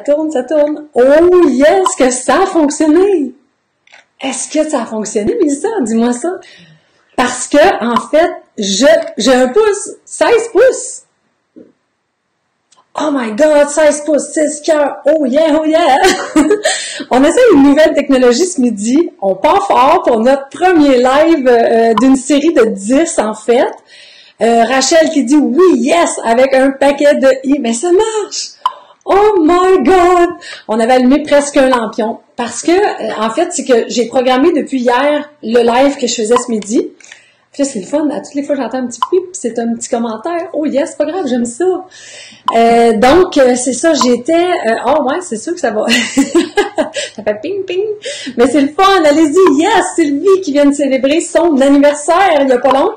tourne, ça tourne. Oh yes, que ça a fonctionné! Est-ce que ça a fonctionné, Mélissa? Dis-moi ça. Parce que, en fait, j'ai un pouce, 16 pouces. Oh my God, 16 pouces, 6 cœurs. Oh yeah, oh yeah! On essaie une nouvelle technologie ce midi. On part fort pour notre premier live d'une série de 10, en fait. Rachel qui dit oui, yes, avec un paquet de i. Mais ça marche! Oh my God! On avait allumé presque un lampion. Parce que, en fait, c'est que j'ai programmé depuis hier le live que je faisais ce midi. Puis là, c'est le fun. À toutes les fois, j'entends un petit bruit, puis c'est un petit commentaire. Oh yes, c'est pas grave, j'aime ça. Donc, c'est ça, j'étais... oh ouais, c'est sûr que ça va... ça fait ping, ping. Mais c'est le fun, allez-y. Yes, Sylvie qui vient de célébrer son anniversaire il y a pas long.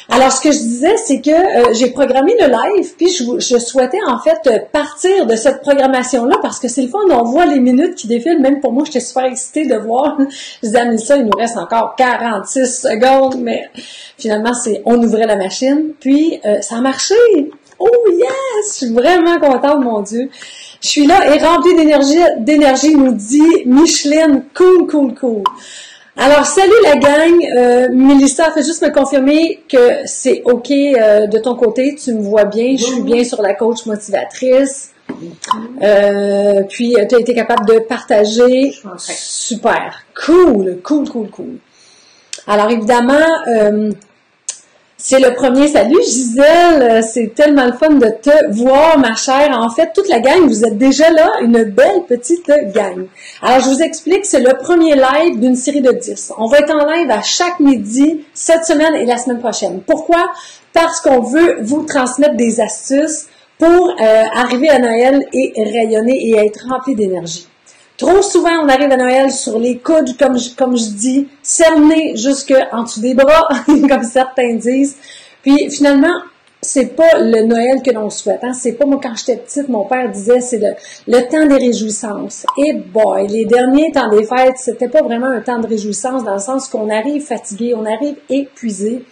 Alors, ce que je disais, c'est que j'ai programmé le live, puis je souhaitais en fait partir de cette programmation-là, parce que c'est le fun, on voit les minutes qui défilent, même pour moi, j'étais super excitée de voir. Je disais à Mélissa, il nous reste encore 46 secondes, mais finalement, on ouvrait la machine, puis ça a marché. Oh yes! Je suis vraiment contente, mon Dieu. Je suis là et remplie d'énergie, nous dit Micheline. Cool, cool, cool. Alors, salut la gang. Mélissa, fais juste me confirmer que c'est OK de ton côté. Tu me vois bien. Je suis bien sur la coach motivatrice. Puis, tu as été capable de partager. Super. Cool, cool, cool, cool. Alors, évidemment... c'est le premier salut, Gisèle, c'est tellement le fun de te voir, ma chère. En fait, toute la gang, vous êtes déjà là, une belle petite gang. Alors, je vous explique, c'est le premier live d'une série de 10. On va être en live à chaque midi, cette semaine et la semaine prochaine. Pourquoi? Parce qu'on veut vous transmettre des astuces pour arriver à Noël et rayonner et être rempli d'énergie. Trop souvent, on arrive à Noël sur les coudes, comme je dis, cerné jusqu'en dessous des bras, comme certains disent. Puis finalement, c'est pas le Noël que l'on souhaite. Hein? C'est pas moi, quand j'étais petite, mon père disait, c'est le temps des réjouissances. Et boy, les derniers temps des fêtes, c'était pas vraiment un temps de réjouissance, dans le sens qu'on arrive fatigué, on arrive épuisé.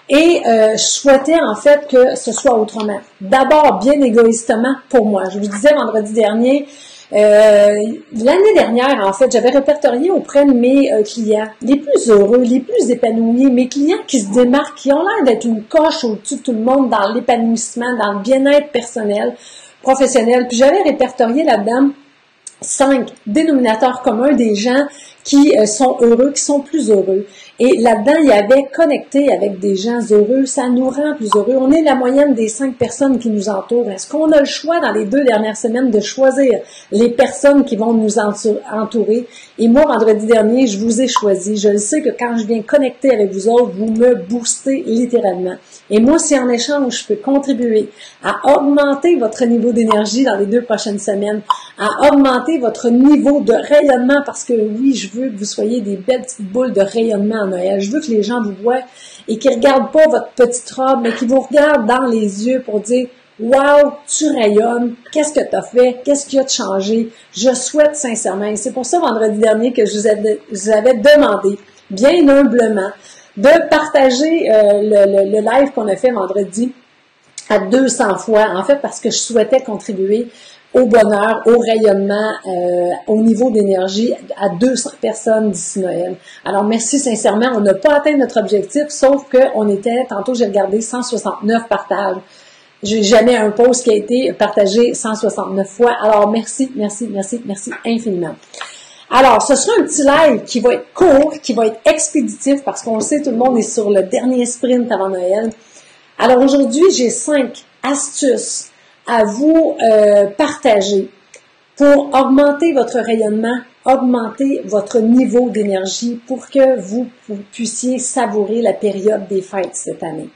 Et je souhaitais en fait que ce soit autrement. D'abord, bien égoïstement, pour moi. Je vous disais vendredi dernier, l'année dernière, en fait, j'avais répertorié auprès de mes clients les plus heureux, les plus épanouis, mes clients qui se démarquent, qui ont l'air d'être une coche au-dessus de tout le monde dans l'épanouissement, dans le bien-être personnel, professionnel. Puis j'avais répertorié là-dedans 5 dénominateurs communs des gens qui sont heureux, qui sont plus heureux. Et là-dedans, il y avait connecté avec des gens heureux, ça nous rend plus heureux. On est la moyenne des 5 personnes qui nous entourent. Est-ce qu'on a le choix dans les 2 dernières semaines de choisir les personnes qui vont nous entourer? Et moi, vendredi dernier, je vous ai choisi. Je le sais que quand je viens connecter avec vous autres, vous me boostez littéralement. Et moi, si en échange, je peux contribuer à augmenter votre niveau d'énergie dans les 2 prochaines semaines, à augmenter votre niveau de rayonnement, parce que oui, je veux que vous soyez des belles petites boules de rayonnement en Noël. Je veux que les gens vous voient et qu'ils ne regardent pas votre petite robe, mais qu'ils vous regardent dans les yeux pour dire « Wow, tu rayonnes, qu'est-ce que tu as fait, qu'est-ce qui a changé? » Je souhaite sincèrement, et c'est pour ça vendredi dernier que je vous avais demandé, bien humblement, de partager le live qu'on a fait vendredi à 200 fois, en fait, parce que je souhaitais contribuer au bonheur, au rayonnement, au niveau d'énergie à 200 personnes d'ici Noël. Alors, merci sincèrement. On n'a pas atteint notre objectif, sauf qu'on était, tantôt j'ai regardé, 169 partages. J'ai jamais un post qui a été partagé 169 fois. Alors, merci, merci, merci, merci infiniment. Alors, ce sera un petit live qui va être court, qui va être expéditif, parce qu'on le sait, tout le monde est sur le dernier sprint avant Noël. Alors, aujourd'hui, j'ai 5 astuces à vous partager pour augmenter votre rayonnement, augmenter votre niveau d'énergie pour que vous puissiez savourer la période des fêtes cette année.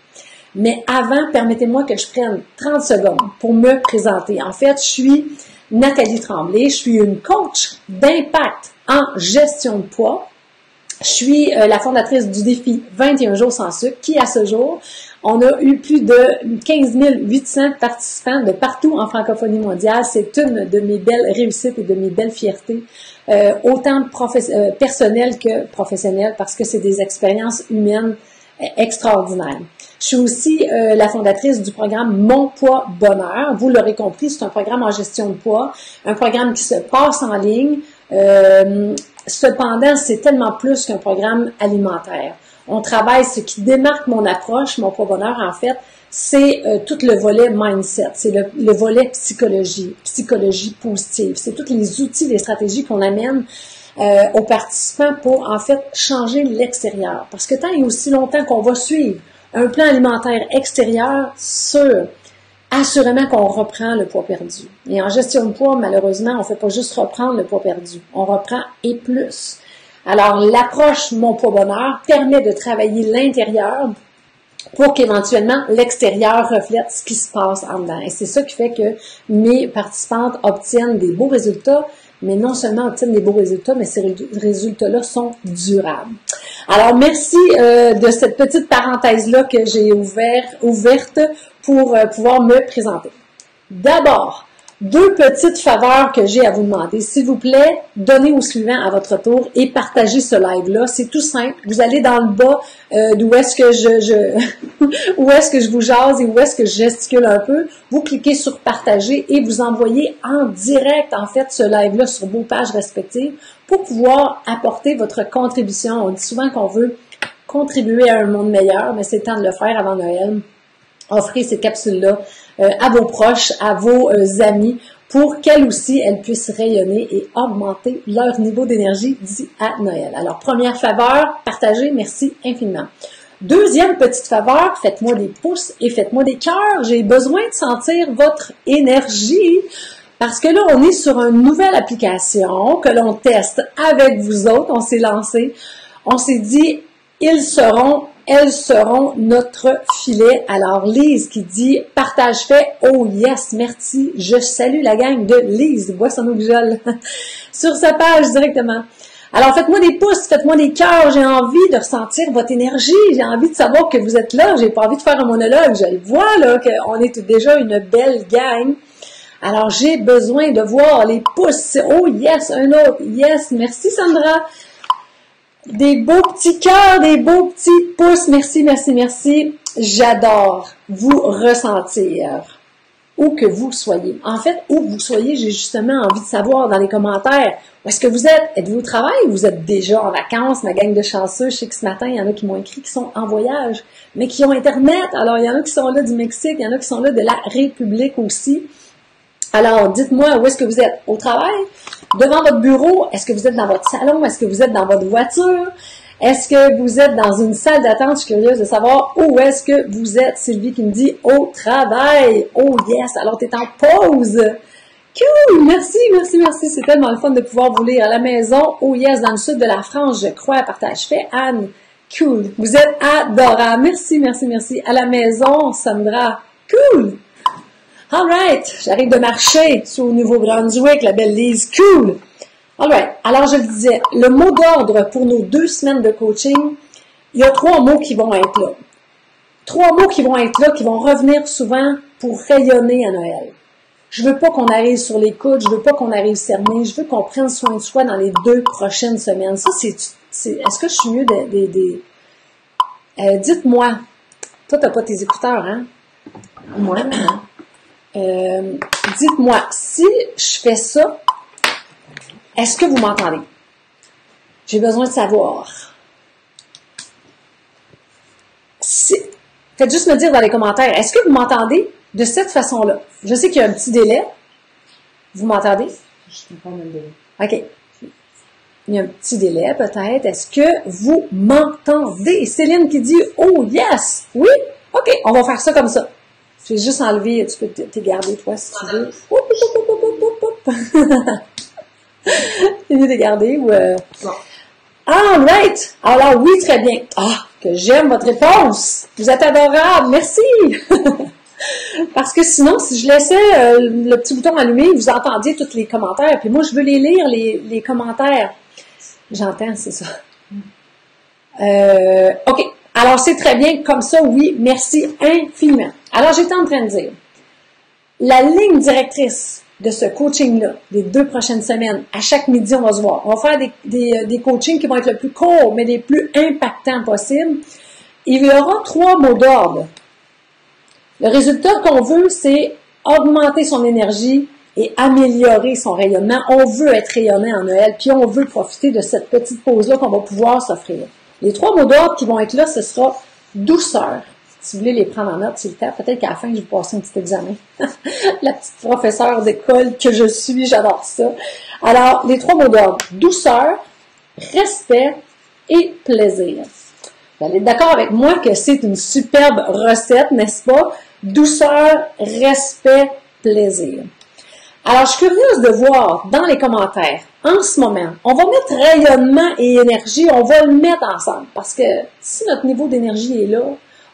Mais avant, permettez-moi que je prenne 30 secondes pour me présenter. En fait, je suis Nathalie Tremblay, je suis une coach d'impact en gestion de poids. Je suis la fondatrice du défi 21 jours sans sucre qui, à ce jour, on a eu plus de 15 800 participants de partout en francophonie mondiale. C'est une de mes belles réussites et de mes belles fiertés, autant personnelles que professionnelles, parce que c'est des expériences humaines extraordinaires. Je suis aussi la fondatrice du programme Mon Poids Bonheur. Vous l'aurez compris, c'est un programme en gestion de poids, un programme qui se passe en ligne. Cependant, c'est tellement plus qu'un programme alimentaire. On travaille ce qui démarque mon approche, Mon Poids Bonheur, en fait, c'est tout le volet mindset, c'est le volet psychologie positive. C'est tous les outils, les stratégies qu'on amène aux participants pour, en fait, changer l'extérieur. Parce que tant et aussi longtemps qu'on va suivre un plan alimentaire extérieur sûr, assurément qu'on reprend le poids perdu. Et en gestion de poids, malheureusement, on ne fait pas juste reprendre le poids perdu. On reprend et plus. Alors, l'approche Mon Poids Bonheur permet de travailler l'intérieur pour qu'éventuellement l'extérieur reflète ce qui se passe en dedans. Et c'est ça qui fait que mes participantes obtiennent des beaux résultats, mais non seulement obtiennent des beaux résultats, mais ces résultats-là sont durables. Alors, merci de cette petite parenthèse-là que j'ai ouverte pour pouvoir me présenter. D'abord, 2 petites faveurs que j'ai à vous demander. S'il vous plaît, donnez au suivant à votre tour et partagez ce live-là. C'est tout simple. Vous allez dans le bas d'où est-ce que où est-ce que je vous jase et où est-ce que je gesticule un peu. Vous cliquez sur partager et vous envoyez en direct, en fait, ce live-là sur vos pages respectives pour pouvoir apporter votre contribution. On dit souvent qu'on veut contribuer à un monde meilleur, mais c'est le temps de le faire avant Noël. Offrez ces capsules-là à vos proches, à vos amis, pour qu'elles aussi, elles puissent rayonner et augmenter leur niveau d'énergie d'ici à Noël. Alors, première faveur, partagez, merci infiniment. Deuxième petite faveur, faites-moi des pouces et faites-moi des cœurs. J'ai besoin de sentir votre énergie parce que là, on est sur une nouvelle application que l'on teste avec vous autres. On s'est lancé, on s'est dit, elles seront notre filet. Alors, Lise qui dit « Partage fait, oh yes, merci, je salue la gang de Lise, Boisson Gijol » sur sa page directement. Alors, faites-moi des pouces, faites-moi des cœurs, j'ai envie de ressentir votre énergie, j'ai envie de savoir que vous êtes là, j'ai pas envie de faire un monologue, je le vois là, qu'on est déjà une belle gang. Alors, j'ai besoin de voir les pouces. Oh yes, un autre, yes, merci Sandra. Des beaux petits cœurs, des beaux petits pouces. Merci, merci, merci. J'adore vous ressentir où que vous soyez. En fait, où vous soyez, j'ai justement envie de savoir dans les commentaires où est-ce que vous êtes. Êtes-vous au travail? Vous êtes déjà en vacances? Ma gang de chanceux, je sais que ce matin, il y en a qui m'ont écrit qui sont en voyage, mais qui ont Internet. Alors, il y en a qui sont là du Mexique, il y en a qui sont là de la République aussi. Alors, dites-moi, où est-ce que vous êtes? Au travail? Devant votre bureau? Est-ce que vous êtes dans votre salon? Est-ce que vous êtes dans votre voiture? Est-ce que vous êtes dans une salle d'attente? Je suis curieuse de savoir où est-ce que vous êtes. Sylvie qui me dit au travail. Oh yes! Alors, tu es en pause. Cool! Merci, merci, merci. C'est tellement le fun de pouvoir vous lire à la maison. Oh yes! Dans le sud de la France, je crois, partage fait. Anne, cool! Vous êtes adorable. Merci, merci, merci. À la maison, Sandra, cool! Alright, j'arrive de marcher sur le Nouveau-Brunswick, la belle Lise, cool! Alright, alors je le disais, le mot d'ordre pour nos 2 semaines de coaching, il y a 3 mots qui vont être là. 3 mots qui vont être là, qui vont revenir souvent pour rayonner à Noël. Je veux pas qu'on arrive sur les coudes, je veux pas qu'on arrive cerné, je veux qu'on prenne soin de soi dans les 2 prochaines semaines. Ça, est-ce que je suis mieux dites-moi, toi, t'as pas tes écouteurs, hein? Moi, non. Dites-moi, si je fais ça, est-ce que vous m'entendez? J'ai besoin de savoir. Faites juste me dire dans les commentaires, est-ce que vous m'entendez de cette façon-là? Je sais qu'il y a un petit délai. Vous m'entendez? Je comprends le délai. OK. Il y a un petit délai peut-être. Est-ce que vous m'entendez? Céline qui dit « Oh yes! » Oui? OK, on va faire ça comme ça. Je vais juste enlever, tu peux te garder toi si tu veux. C'est mieux de garder ou... Non. All right! Alors oui, très bien. Ah, que j'aime votre réponse! Vous êtes adorable, merci! Parce que sinon, si je laissais le petit bouton allumé, vous entendiez tous les commentaires. Puis moi, je veux les lire, les commentaires. J'entends, c'est ça. OK. Alors, c'est très bien. Comme ça, oui, merci infiniment. Alors, j'étais en train de dire, la ligne directrice de ce coaching-là, les 2 prochaines semaines, à chaque midi, on va se voir. On va faire des coachings qui vont être le plus courts, mais les plus impactants possibles. il y aura 3 mots d'ordre. Le résultat qu'on veut, c'est augmenter son énergie et améliorer son rayonnement. On veut être rayonnant en Noël, puis on veut profiter de cette petite pause-là qu'on va pouvoir s'offrir. Les 3 mots d'ordre qui vont être là, ce sera douceur. Si vous voulez les prendre en note, c'est le temps. Peut-être qu'à la fin, je vais vous passer un petit examen. La petite professeure d'école que je suis, j'adore ça. Alors, les 3 mots d'ordre. Douceur, respect et plaisir. Vous allez être d'accord avec moi que c'est une superbe recette, n'est-ce pas? Douceur, respect, plaisir. Alors, je suis curieuse de voir dans les commentaires, en ce moment, on va mettre rayonnement et énergie, on va le mettre ensemble. Parce que si notre niveau d'énergie est là,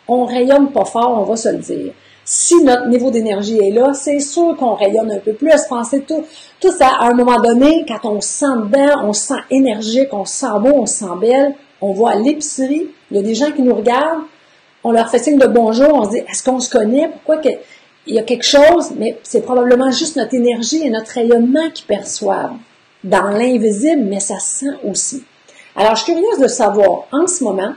on rayonne pas fort, on va se le dire. Si notre niveau d'énergie est là, c'est sûr qu'on rayonne un peu plus. Pensez tout ça, à un moment donné, quand on se sent dedans, on se sent énergique, on se sent beau, on se sent belle, on va à l'épicerie, il y a des gens qui nous regardent, on leur fait signe de bonjour, on se dit, est-ce qu'on se connaît? Pourquoi il y a quelque chose? Mais c'est probablement juste notre énergie et notre rayonnement qui perçoivent dans l'invisible, mais ça se sent aussi. Alors, je suis curieuse de savoir, en ce moment,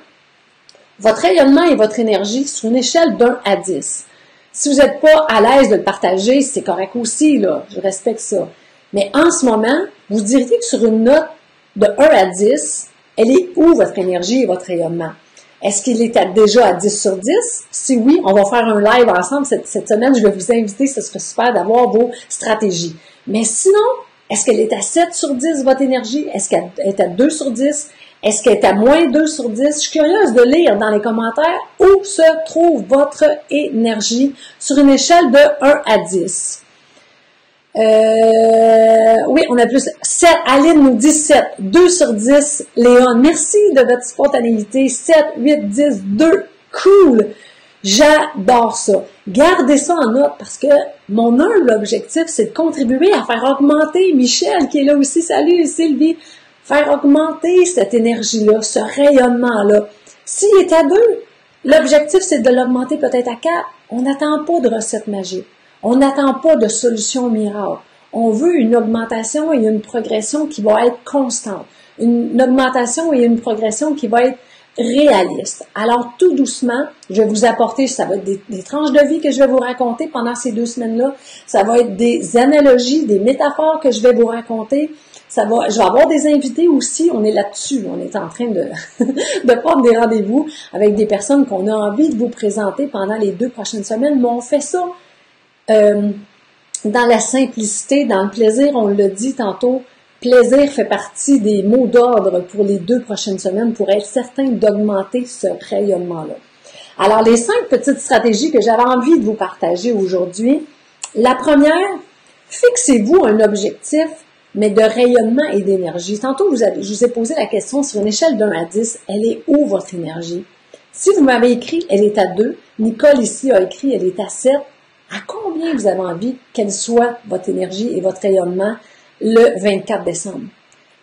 votre rayonnement et votre énergie sur une échelle d'1 à 10. Si vous n'êtes pas à l'aise de le partager, c'est correct aussi, là, je respecte ça. Mais en ce moment, vous diriez que sur une note de 1 à 10, elle est où votre énergie et votre rayonnement? Est-ce qu'il est déjà à 10 sur 10? Si oui, on va faire un live ensemble cette semaine. Je vais vous inviter, ce serait super d'avoir vos stratégies. Mais sinon, est-ce qu'elle est à 7 sur 10, votre énergie? Est-ce qu'elle est à 2 sur 10? Est-ce qu'elle est à moins 2 sur 10? Je suis curieuse de lire dans les commentaires où se trouve votre énergie sur une échelle de 1 à 10. Oui, on a plus. 7, Aline nous dit 7. 2 sur 10, Léon. Merci de votre spontanéité. 7, 8, 10, 2. Cool. J'adore ça. Gardez ça en note parce que mon humble objectif, c'est de contribuer à faire augmenter Michel, qui est là aussi. Salut, Sylvie. Faire augmenter cette énergie-là, ce rayonnement-là. S'il est à 2, l'objectif, c'est de l'augmenter peut-être à 4. On n'attend pas de recette magique. On n'attend pas de solution miracle. On veut une augmentation et une progression qui va être constante. Une augmentation et une progression qui va être réaliste. Alors, tout doucement, je vais vous apporter, ça va être des tranches de vie que je vais vous raconter pendant ces 2 semaines-là. Ça va être des analogies, des métaphores que je vais vous raconter. Je vais avoir des invités aussi, on est là-dessus, on est en train de, de prendre des rendez-vous avec des personnes qu'on a envie de vous présenter pendant les 2 prochaines semaines, mais on fait ça dans la simplicité, dans le plaisir, on l'a dit tantôt, plaisir fait partie des mots d'ordre pour les 2 prochaines semaines pour être certain d'augmenter ce rayonnement-là. Alors, les 5 petites stratégies que j'avais envie de vous partager aujourd'hui, la première, fixez-vous un objectif mais de rayonnement et d'énergie. Tantôt, je vous ai posé la question sur une échelle d'1 à 10, elle est où votre énergie? Si vous m'avez écrit, elle est à 2, Nicole ici a écrit, elle est à 7, à combien vous avez envie qu'elle soit votre énergie et votre rayonnement le 24 décembre?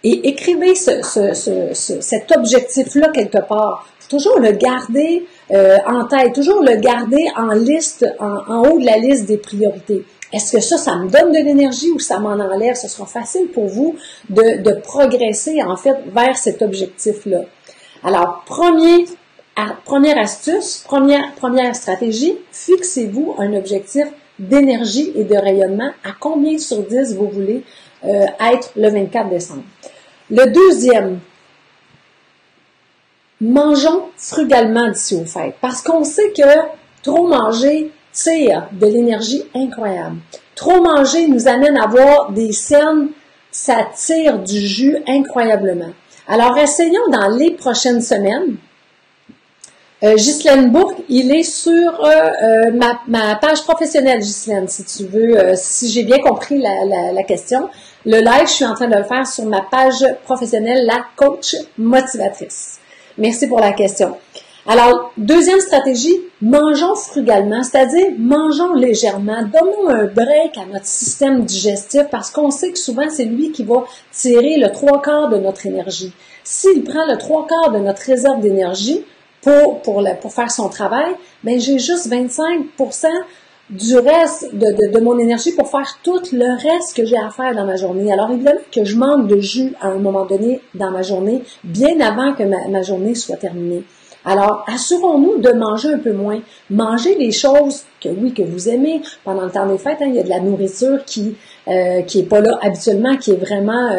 Et écrivez cet objectif-là quelque part. Faut toujours le garder en tête, toujours le garder en liste, en haut de la liste des priorités. Est-ce que ça me donne de l'énergie ou ça m'en enlève? Ce sera facile pour vous de progresser, en fait, vers cet objectif-là. Alors, première astuce, première stratégie, fixez-vous un objectif d'énergie et de rayonnement. À combien sur 10 vous voulez être le 24 décembre? Le deuxième, mangeons frugalement d'ici aux fêtes. Parce qu'on sait que trop manger tire de l'énergie incroyable. Trop manger nous amène à avoir des cernes, ça tire du jus incroyablement. Alors, essayons dans les prochaines semaines. Ghislaine Bourque, il est sur ma page professionnelle, Ghislaine, si tu veux, si j'ai bien compris la question. Le live, je suis en train de le faire sur ma page professionnelle, la coach motivatrice. Merci pour la question. Alors, deuxième stratégie, mangeons frugalement, c'est-à-dire mangeons légèrement, donnons un break à notre système digestif parce qu'on sait que souvent c'est lui qui va tirer le 3/4 de notre énergie. S'il prend le 3/4 de notre réserve d'énergie pour faire son travail, ben j'ai juste 25% du reste de mon énergie pour faire tout le reste que j'ai à faire dans ma journée. Alors évidemment que je manque de jus à un moment donné dans ma journée, bien avant que ma journée soit terminée. Alors, assurons-nous de manger un peu moins. Mangez les choses que oui, que vous aimez. Pendant le temps des fêtes, hein, il y a de la nourriture qui est pas là habituellement, qui est vraiment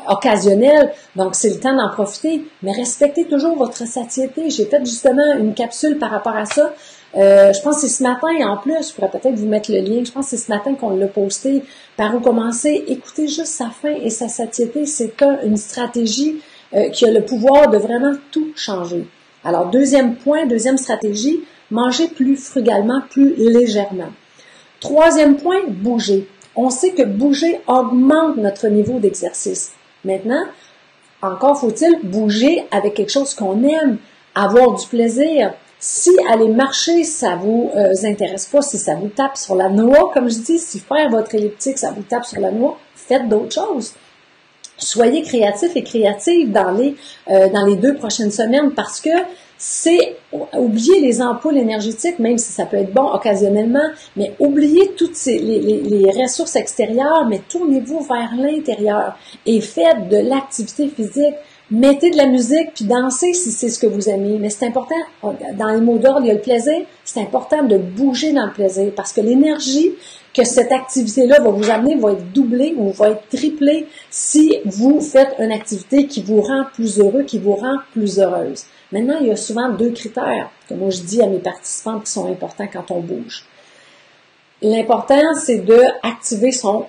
occasionnelle. Donc, c'est le temps d'en profiter. Mais respectez toujours votre satiété. J'ai fait justement une capsule par rapport à ça. Je pense que c'est ce matin, en plus, je pourrais peut-être vous mettre le lien, je pense que c'est ce matin qu'on l'a posté, par où commencer. Écoutez juste sa faim et sa satiété, c'est une stratégie qui a le pouvoir de vraiment tout changer. Alors, deuxième point, deuxième stratégie, manger plus frugalement, plus légèrement. Troisième point, bouger. On sait que bouger augmente notre niveau d'exercice. Maintenant, encore faut-il bouger avec quelque chose qu'on aime, avoir du plaisir. Si aller marcher, ça vous intéresse pas, si ça vous tape sur la noix, comme je dis, si faire votre elliptique, ça vous tape sur la noix, faites d'autres choses. Soyez créatifs et créatives dans les 2 prochaines semaines parce que c'est oublier les ampoules énergétiques, même si ça peut être bon occasionnellement, mais oubliez toutes les ressources extérieures, mais tournez-vous vers l'intérieur et faites de l'activité physique. Mettez de la musique puis dansez si c'est ce que vous aimez. Mais c'est important, dans les mots d'ordre, il y a le plaisir, c'est important de bouger dans le plaisir parce que l'énergie que cette activité-là va vous amener va être doublée ou va être triplée si vous faites une activité qui vous rend plus heureux, qui vous rend plus heureuse. Maintenant, il y a souvent 2 critères que moi je dis à mes participants qui sont importants quand on bouge. L'important, c'est de activer son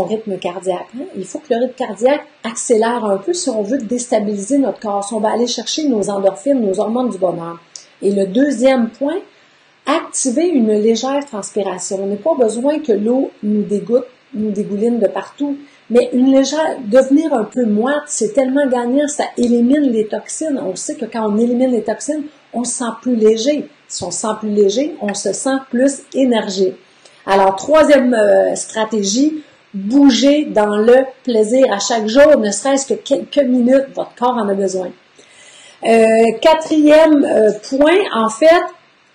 rythme cardiaque. Il faut que le rythme cardiaque accélère un peu si on veut déstabiliser notre corps, si on va aller chercher nos endorphines, nos hormones du bonheur. Et le deuxième point, activer une légère transpiration. On n'a pas besoin que l'eau nous dégoûte, nous dégouline de partout, mais une légère, devenir un peu moite, c'est tellement gagnant, ça élimine les toxines. On sait que quand on élimine les toxines, on se sent plus léger. Si on se sent plus léger, on se sent plus énergique. Alors, troisième stratégie, bouger dans le plaisir à chaque jour, ne serait-ce que quelques minutes, votre corps en a besoin. Quatrième point, en fait,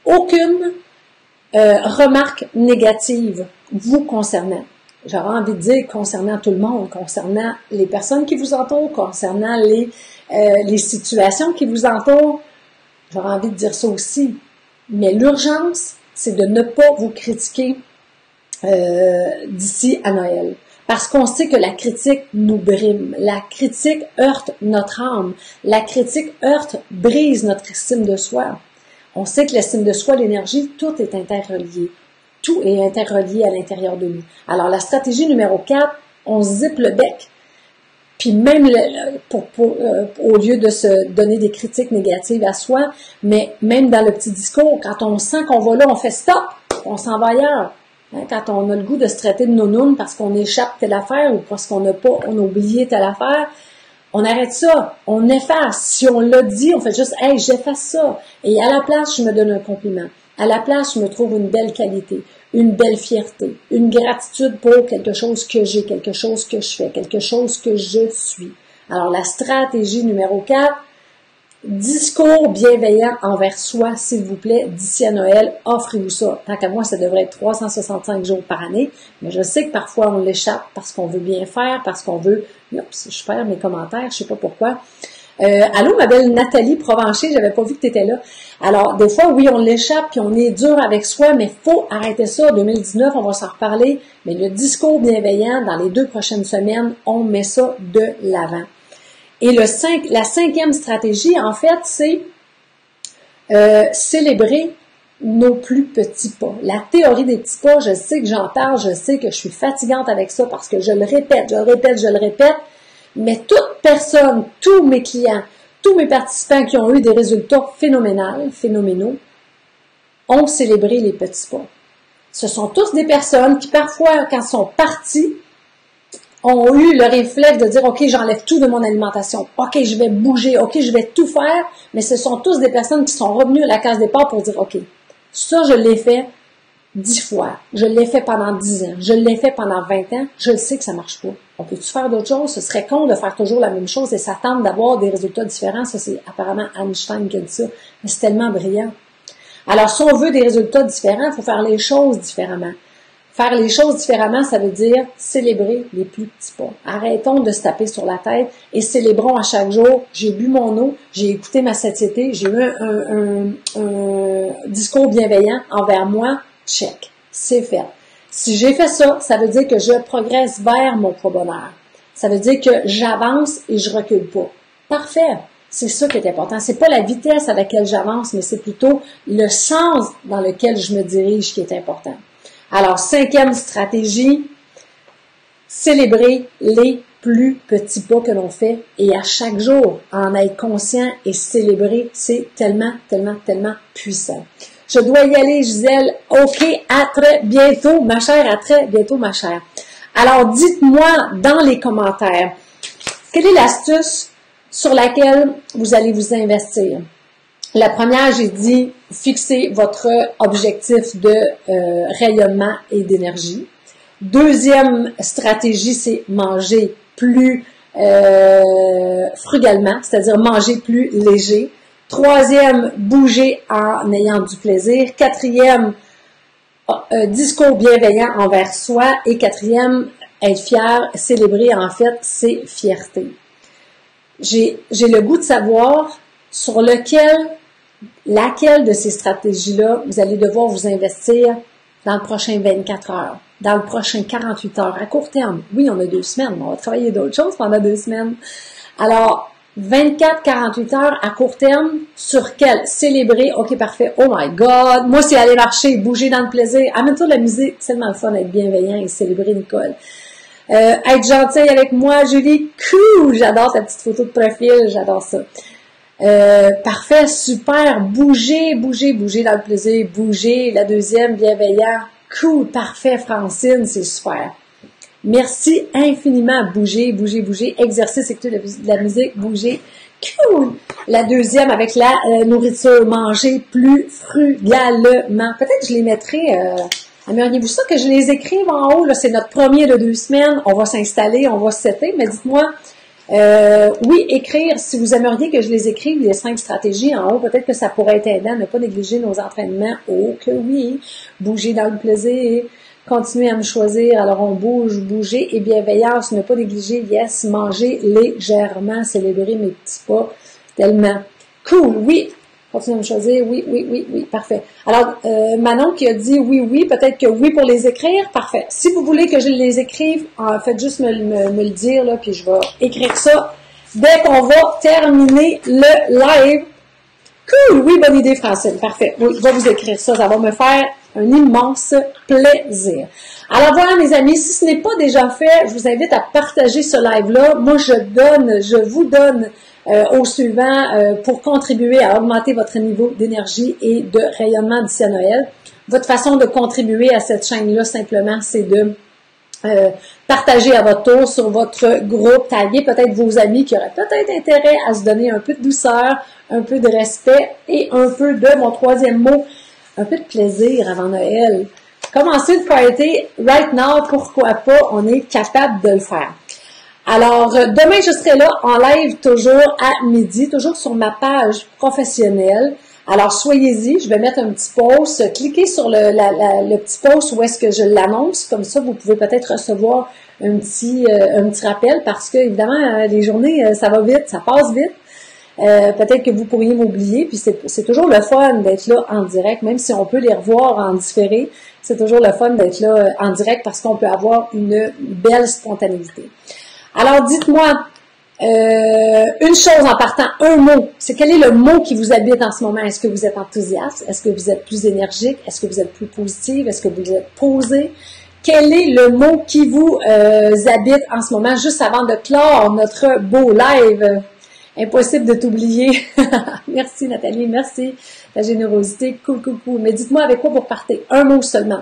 aucune remarque négative vous concernant. J'aurais envie de dire concernant tout le monde, concernant les personnes qui vous entourent, concernant les situations qui vous entourent. J'aurais envie de dire ça aussi. Mais l'urgence, c'est de ne pas vous critiquer d'ici à Noël. Parce qu'on sait que la critique nous brime. La critique heurte notre âme. La critique brise notre estime de soi. On sait que l'estime de soi, l'énergie, tout est interrelié. Tout est interrelié à l'intérieur de nous. Alors, la stratégie numéro 4, on zippe le bec. Puis même au lieu de se donner des critiques négatives à soi, mais même dans le petit discours, quand on sent qu'on va là, on fait stop, on s'en va ailleurs. Quand on a le goût de se traiter de nounoun parce qu'on échappe telle affaire ou parce qu'on a oublié telle affaire, on arrête ça, on efface. Si on l'a dit, on fait juste « Hey, j'efface ça ». Et à la place, je me donne un compliment. À la place, je me trouve une belle qualité, une belle fierté, une gratitude pour quelque chose que j'ai, quelque chose que je fais, quelque chose que je suis. Alors, la stratégie numéro 4, discours bienveillant envers soi, s'il vous plaît, d'ici à Noël, offrez-vous ça. Tant qu'à moi, ça devrait être 365 jours par année, mais je sais que parfois on l'échappe parce qu'on veut bien faire, parce qu'on veut... Oups, je perds mes commentaires, je sais pas pourquoi. Allô, ma belle Nathalie Provencher, j'avais pas vu que tu étais là. Alors, des fois, oui, on l'échappe, puis on est dur avec soi, mais faut arrêter ça. 2019, on va s'en reparler, mais le discours bienveillant, dans les 2 prochaines semaines, on met ça de l'avant. Et la 5e stratégie, en fait, c'est célébrer nos plus petits pas. La théorie des petits pas, je sais que j'en parle, je sais que je suis fatigante avec ça parce que je le répète, mais toute personne, tous mes clients, tous mes participants qui ont eu des résultats phénoménaux, ont célébré les petits pas. Ce sont tous des personnes qui parfois, quand ils sont partis, ont eu le réflexe de dire « Ok, j'enlève tout de mon alimentation. Ok, je vais bouger. Ok, je vais tout faire. » Mais ce sont tous des personnes qui sont revenues à la case départ pour dire « Ok, ça, je l'ai fait 10 fois. Je l'ai fait pendant 10 ans. Je l'ai fait pendant 20 ans. Je le sais que ça marche pas. On peut-tu faire d'autres choses? Ce serait con de faire toujours la même chose et s'attendre d'avoir des résultats différents. » Ça, c'est apparemment Einstein qui a dit ça. Mais c'est tellement brillant. Alors, si on veut des résultats différents, il faut faire les choses différemment. Faire les choses différemment, ça veut dire célébrer les plus petits pas. Arrêtons de se taper sur la tête et célébrons à chaque jour. J'ai bu mon eau, j'ai écouté ma satiété, j'ai eu un discours bienveillant envers moi. Check, c'est fait. Si j'ai fait ça, ça veut dire que je progresse vers mon bonheur. Ça veut dire que j'avance et je recule pas. Parfait. C'est ça qui est important. C'est pas la vitesse à laquelle j'avance, mais c'est plutôt le sens dans lequel je me dirige qui est important. Alors, 5e stratégie, célébrer les plus petits pas que l'on fait et à chaque jour, en être conscient et célébrer, c'est tellement, tellement, tellement puissant. Je dois y aller, Gisèle. OK, à très bientôt, ma chère, à très bientôt, ma chère. Alors, dites-moi dans les commentaires, quelle est l'astuce sur laquelle vous allez vous investir? La première, j'ai dit, fixez votre objectif de rayonnement et d'énergie. Deuxième stratégie, c'est manger plus frugalement, c'est-à-dire manger plus léger. Troisième, bouger en ayant du plaisir. Quatrième, discours bienveillant envers soi. Et quatrième, être fier, célébrer en fait ses fiertés. J'ai le goût de savoir sur laquelle de ces stratégies-là vous allez devoir vous investir dans le prochain 24 heures, dans le prochain 48 heures, à court terme. Oui, on a 2 semaines, mais on va travailler d'autres choses pendant 2 semaines. Alors, 24-48 heures à court terme, sur quel? Célébrer, ok, parfait, oh my God, moi c'est aller marcher, bouger dans le plaisir, amène-toi de la musique, c'est tellement le fun d'être bienveillant et célébrer Nicole. Être gentille avec moi, Julie, cool, j'adore ta petite photo de profil, j'adore ça. Parfait, super, bouger dans le plaisir, bouger, la deuxième, bienveillant, cool, parfait, Francine, c'est super. Merci infiniment, bouger, exercice, écouter de la musique, bouger, cool. La deuxième avec la nourriture, manger plus frugalement. Peut-être que je les mettrai, aimeriez-vous ça que je les écrive en haut, là, c'est notre premier de 2 semaines, on va s'installer, on va se setter, mais dites-moi, oui, écrire, si vous aimeriez que je les écrive, les 5 stratégies en haut, peut-être que ça pourrait être aidant, ne pas négliger nos entraînements, oh que oui, bouger dans le plaisir, continuer à me choisir, alors on bouge, bouger et bienveillance, ne pas négliger, yes, manger légèrement, célébrer mes petits pas, tellement cool, oui, continuer à me choisir, oui, parfait. Alors, Manon qui a dit oui, peut-être que oui pour les écrire, parfait. Si vous voulez que je les écrive, faites juste me le dire, là, puis je vais écrire ça dès qu'on va terminer le live. Cool, oui, bonne idée, Francine, parfait. Oui, je vais vous écrire ça, ça va me faire un immense plaisir. Alors voilà, mes amis, si ce n'est pas déjà fait, je vous invite à partager ce live-là. Moi, je vous donne au suivant pour contribuer à augmenter votre niveau d'énergie et de rayonnement d'ici à Noël. Votre façon de contribuer à cette chaîne-là, simplement, c'est de partager à votre tour sur votre groupe, taguer peut-être vos amis qui auraient peut-être intérêt à se donner un peu de douceur, un peu de respect et un peu de, mon troisième mot, un peu de plaisir avant Noël. Commencez le party right now, pourquoi pas, on est capable de le faire. Alors, demain, je serai là en live toujours à midi, toujours sur ma page professionnelle. Alors, soyez-y, je vais mettre un petit post, cliquez sur le petit post où est-ce que je l'annonce, comme ça, vous pouvez peut-être recevoir un petit rappel parce que, évidemment, les journées, ça va vite, ça passe vite. Peut-être que vous pourriez m'oublier, puis c'est toujours le fun d'être là en direct, même si on peut les revoir en différé, c'est toujours le fun d'être là en direct parce qu'on peut avoir une belle spontanéité. Alors, dites-moi une chose en partant, un mot. C'est quel est le mot qui vous habite en ce moment? Est-ce que vous êtes enthousiaste? Est-ce que vous êtes plus énergique? Est-ce que vous êtes plus positive? Est-ce que vous êtes posé? Quel est le mot qui vous habite en ce moment, juste avant de clore notre beau live? Impossible de t'oublier. Merci Nathalie, merci. La générosité, cool. Mais dites-moi avec quoi vous partez. Un mot seulement.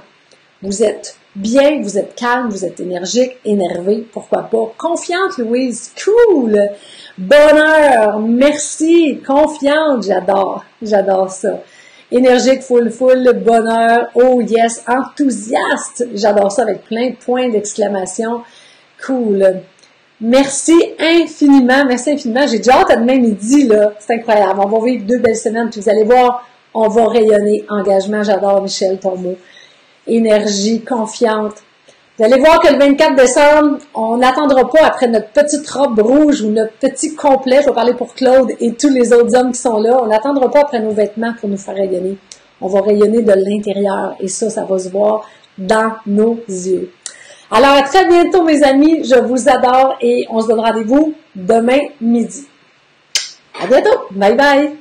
Vous êtes bien, vous êtes calme, vous êtes énergique, énervé, pourquoi pas. Confiante, Louise, cool. Bonheur, merci. Confiante, j'adore ça. Énergique, full, bonheur, oh yes, enthousiaste. J'adore ça avec plein de points d'exclamation. Cool. Merci infiniment. J'ai déjà hâte à demain midi, là. C'est incroyable. On va vivre 2 belles semaines, puis vous allez voir, on va rayonner. Engagement, j'adore Michel, ton mot. énergie confiante. Vous allez voir que le 24 décembre, on n'attendra pas après notre petite robe rouge ou notre petit complet, je vais parler pour Claude et tous les autres hommes qui sont là, on n'attendra pas après nos vêtements pour nous faire rayonner. On va rayonner de l'intérieur et ça va se voir dans nos yeux. Alors, à très bientôt, mes amis. Je vous adore et on se donne rendez-vous demain midi. À bientôt. Bye bye.